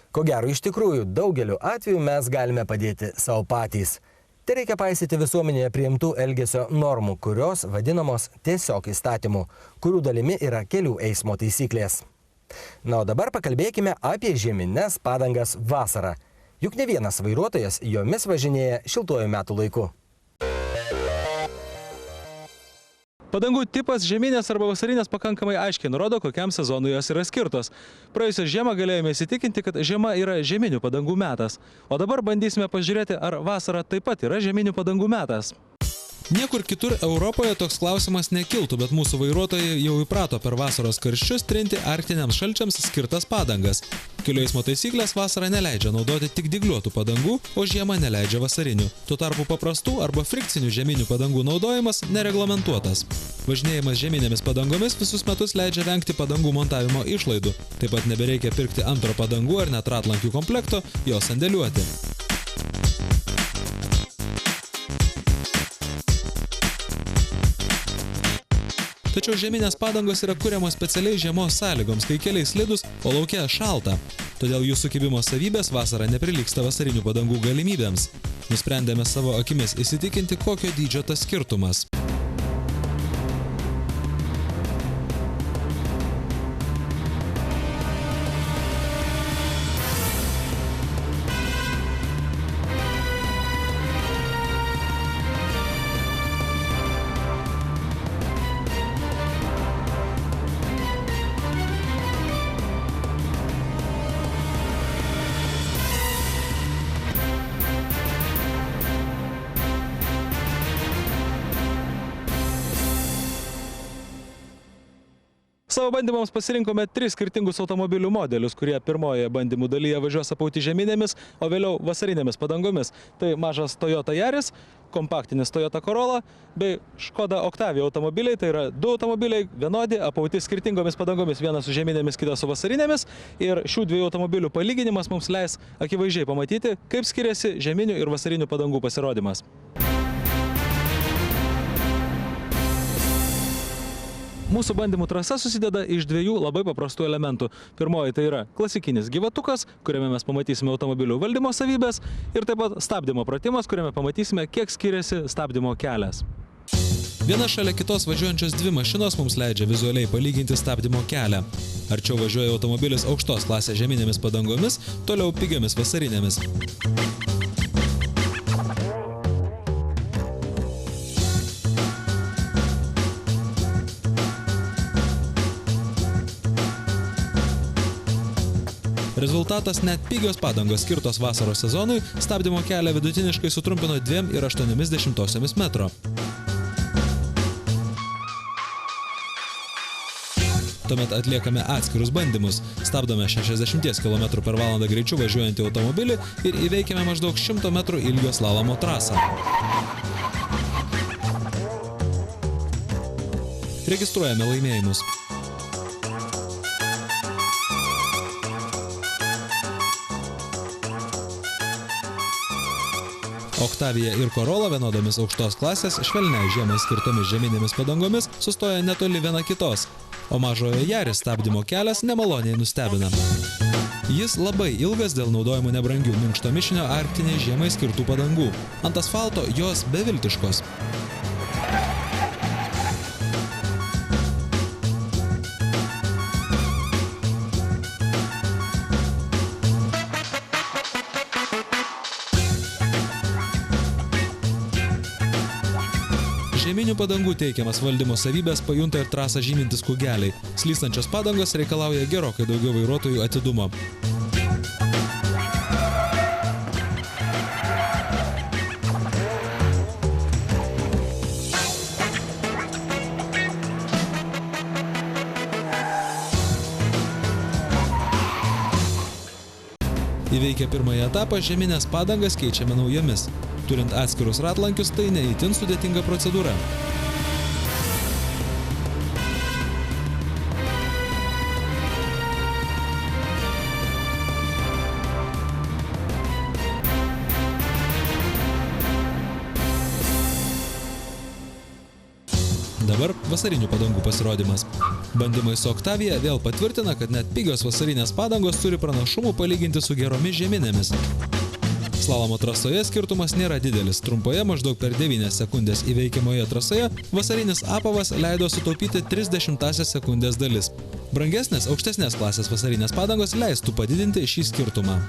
Ko gero, iš tikrųjų, daugeliu atveju mes galime padėti savo patys. Tai reikia paisyti visuomenėje priimtų elgesio normų, kurios vadinamos tiesiog įstatymų, kurių dalimi yra kelių eismo taisyklės. Na, o dabar pakalbėkime apie žiemines padangas vasarą. Juk ne vienas vairuotojas jomis važinėja šiltuoju metų laiku. Padangų tipas žieminės arba vasarinės pakankamai aiškiai nurodo, kokiam sezonui jos yra skirtos. Praėjusią žiemą galėjome įsitikinti, kad žiema yra žieminių padangų metas. O dabar bandysime pažiūrėti, ar vasara taip pat yra žieminių padangų metas. Niekur kitur Europoje toks klausimas nekiltų, bet mūsų vairuotojai jau įprato per vasaros karščius trinti arktiniams šalčiams skirtas padangas. Kelių eismo taisyklės vasarą neleidžia naudoti tik dygliuotų padangų, o žiemą neleidžia vasarinių. Tuo tarpu paprastų arba frikcinių žieminių padangų naudojimas nereglamentuotas. Važinėjimas žieminėmis padangomis visus metus leidžia vengti padangų montavimo išlaidų. Taip pat nebereikia pirkti antro padangų ar net ratlankių komplekto, jos sandėliuoti. Tačiau žieminės padangos yra kuriamos specialiai žiemos sąlygoms, kai keliai slidūs, o lauke šalta. Todėl jų sukibimo savybės vasarą neprilygsta vasarinių padangų galimybėms. Nusprendėme savo akimis įsitikinti, kokio dydžio tas skirtumas. Savo bandymams pasirinkome 3 skirtingus automobilių modelius, kurie pirmoje bandymų dalyje važiuos apauti žieminėmis, o vėliau vasarinėmis padangomis. Tai mažas Toyota Yaris, kompaktinis Toyota Corolla bei Škoda Octavia automobiliai. Tai yra 2 automobiliai vienodi, apauti skirtingomis padangomis, vienas su žieminėmis, kitas su vasarinėmis. Ir šių 2 automobilių palyginimas mums leis akivaizdžiai pamatyti, kaip skiriasi žieminių ir vasarinių padangų pasirodymas. Mūsų bandymų trasa susideda iš 2 labai paprastų elementų. Pirmoji tai yra klasikinis gyvatukas, kuriame mes pamatysime automobilių valdymo savybės, ir taip pat stabdymo pratimas, kuriame pamatysime, kiek skiriasi stabdymo kelias. Viena šalia kitos važiuojančios 2 mašinos mums leidžia vizualiai palyginti stabdymo kelią. Arčiau važiuoja automobilis aukštos klasės žieminėmis padangomis, toliau pigiomis vasarinėmis. Rezultatas net pigios padangos skirtos vasaros sezonui stabdymo kelią vidutiniškai sutrumpino 2,8 metro. Tuomet atliekame atskirus bandymus. Stabdome 60 km/h greičiu važiuojantį automobilį ir įveikiame maždaug 100 metrų ilgio slalomo trasą. Registruojame laimėjimus. Octavia ir Corolla vienodomis aukštos klasės švelniai žiemai skirtomis žieminėmis padangomis sustoja netoli viena kitos, o mažojo Yaris stabdymo kelias nemaloniai nustebina. Jis labai ilgas dėl naudojimo nebrangių minkšto mišinio arktiniai žiemai skirtų padangų. Ant asfalto jos beviltiškos. Žieminių padangų teikiamas valdymo savybės pajunta ir trasą žymintis kūgeliai. Slystančios padangos reikalauja gerokai daugiau vairuotojų atidumo. Įveikę pirmąjį etapą, žieminės padangas keičiame naujomis. Turint atskirus ratlankius, tai ne itin sudėtinga procedūra. Dabar vasarinių padangų pasirodymas. Bandymai su Octavia vėl patvirtina, kad net pigios vasarinės padangos turi pranašumų palyginti su geromis žieminėmis. Slalomo trasoje skirtumas nėra didelis. Trumpoje maždaug per 9 sekundės įveikiamoje trasoje vasarinis apavas leido sutaupyti 30 sekundės dalis. Brangesnės, aukštesnės klasės vasarinės padangos leistų padidinti šį skirtumą.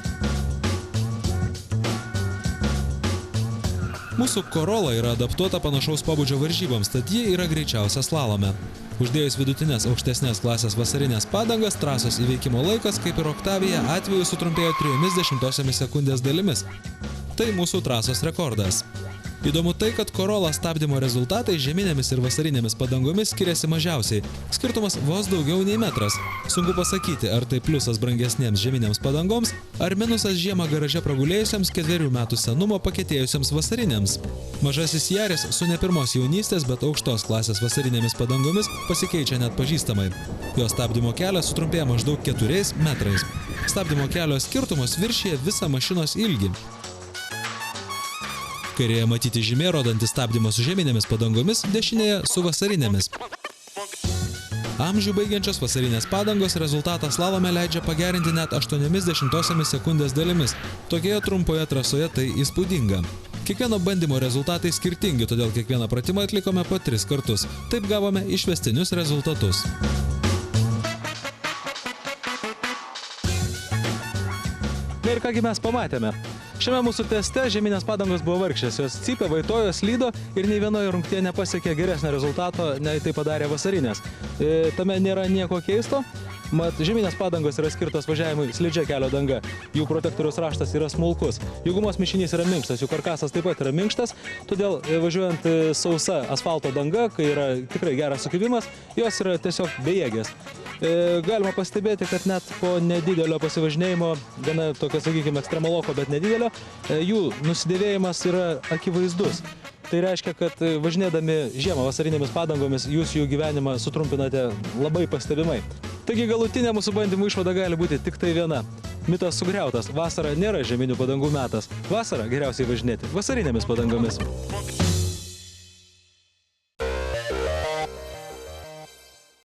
Mūsų Corolla yra adaptuota panašaus pobūdžio varžyboms, tad ji yra greičiausia slalome. Uždėjus vidutinės aukštesnės klasės vasarinės padangas, trasos įveikimo laikas, kaip ir Octavia atveju, sutrumpėjo 0,3 sekundės dalimis. Tai mūsų trasos rekordas. Įdomu tai, kad Corolla stabdymo rezultatai žieminėmis ir vasarinėmis padangomis skiriasi mažiausiai. Skirtumas vos daugiau nei metras. Sunku pasakyti, ar tai pliusas brangesniems žieminėms padangoms, ar minusas žiemą garaže pragulėjusiems 4 metų senumo pakietėjusiems vasarinėms. Mažasis Yaris su ne pirmos jaunystės, bet aukštos klasės vasarinėmis padangomis pasikeičia net pažįstamai. Jo stabdymo kelias sutrumpėja maždaug 4 metrais. Stabdymo kelio skirtumas viršyje visą mašinos ilgį. Kairėje matyti žymė rodanti stabdymą su žieminėmis padangomis, dešinėje su vasarinėmis. Amžių baigiančios vasarinės padangos rezultatą slalome leidžia pagerinti net 0,8 sekundės dalimis. Tokioje trumpoje trasoje tai įspūdinga. Kiekvieno bandymo rezultatai skirtingi, todėl kiekvieną pratimą atlikome po 3 kartus. Taip gavome išvestinius rezultatus. Na ir kągi mes pamatėme. Šiame mūsų teste žieminės padangos buvo vargšės, jos cypė, vaitojo, slydo ir nei vienoje rungtyje nepasiekė geresnio rezultato, nei tai padarė vasarinės. Tame nėra nieko keisto, mat žieminės padangos yra skirtos važiavimui slidžia kelio danga, jų protektoriaus raštas yra smulkus, jų gumos mišinys yra minkštas, jų karkasas taip pat yra minkštas, todėl važiuojant sausa asfalto danga, kai yra tikrai geras sukibimas, jos yra tiesiog bejėgės. Galima pastebėti, kad net po nedidelio pasivažinėjimo, gana tokio, sakykime, ekstremaloko, bet nedidelio, jų nusidėvėjimas yra akivaizdus. Tai reiškia, kad važinėdami žiemą vasarinėmis padangomis jūs jų gyvenimą sutrumpinate labai pastebimai. Taigi galutinė mūsų bandymų išvada gali būti tik tai viena. Mitas sugriautas. Vasara nėra žieminių padangų metas. Vasarą geriausiai važinėti vasarinėmis padangomis.